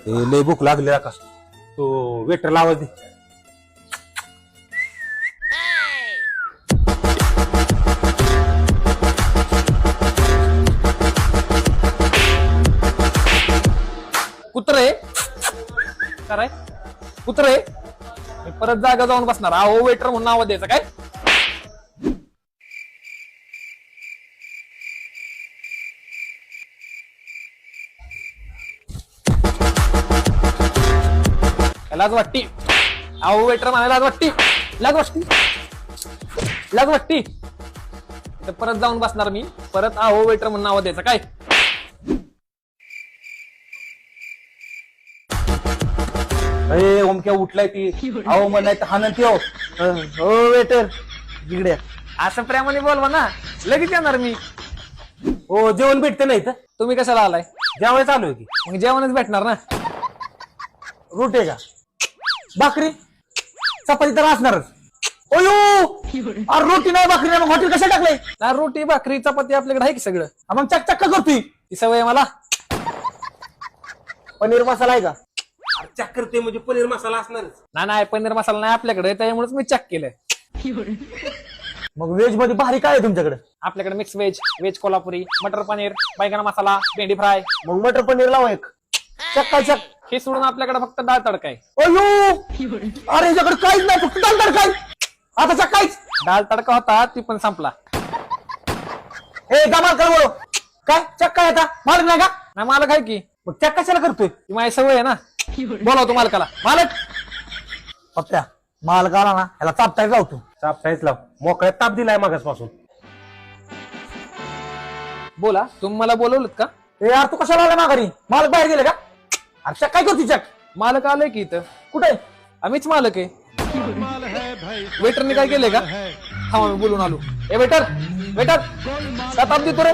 लय भूक लागली का तो वेटरला आवाज दे. कुत्रे काय कुत्रे मी परत जागा जाऊन बसणार. अहो वेटर म्हणून नाव द्यायचं काय. लाज वाटती. अहो वेटर म्हणायला लाज वाटती. लाज वाटती. लाज वाटती. परत जाऊन बसणार मी. परत अहो वेटर म्हणून नाव द्यायचं काय. अरे ओमक्या उठलाय ती. अहो मला नाही तर हाणन ती. हो वेटर जिगड्या असं प्रेमाने बोलवा ना. लगेच येणार मी. हो जेवण भेटते नाही तर तुम्ही कशाला आलाय. जेवाय चालू आहे की. मग जेवणच भेटणार ना. रोटी आहे का भाकरी चपाती तर असणारच. अयो अरे रोटी नाही भाकरी नाही मग हॉटेल कसं टाकलंय. ना रोटी भाकरी चपाती आपल्याकडे आहे की सगळं. मग चक चक्का करतोय. ती सवय आहे मला. पनीर मसाला आहे का. चक करते म्हणजे पनीर मसाला असणारच. नाही पनीर मसाला नाही आपल्याकडे. त्यामुळेच मी चेक केलंय. मग व्हेज मध्ये भारी काय आहे तुमच्याकडे. आपल्याकडे मिक्स व्हेज व्हेज कोल्हापुरी मटर पनीर बैंगन मसाला भेंडी फ्राय. मग मटर पनीर लावा एक. चक्का चक. हे सोडून आपल्याकडे फक्त डाळ तडका आहे. अयो अरे ह्याच्याकडे काहीच नाही फक्त दाल तडका. आता चक्काच डाळ तडका होता ती पण संपला. ए गमाल कर बोलो काय चक्का आहे आता मालक नाही का. नाही मालक आहे की. मग चक्का कशाला करतोय. ती माझी सवय आहे ना. बोलावतो मालकाला. मालक पत्त्या मालक आला ना ह्याला चापटायच लावतो. चापटायच लाव मोकळ्यात ताप दिलाय मागासपासून. बोला तुम्ही मला बोलवलं का. ए यार तू कशाला आला माघारी. मालक बाहेर गेले का. अरे चक काय करतो चक. मालक आलंय की इथं. कुठे आम्हीच मालक आहे. वेटरने काय केलंय का. थांबा मी बोलून आलो. ए वेटर वेटर का ताप देतो रे.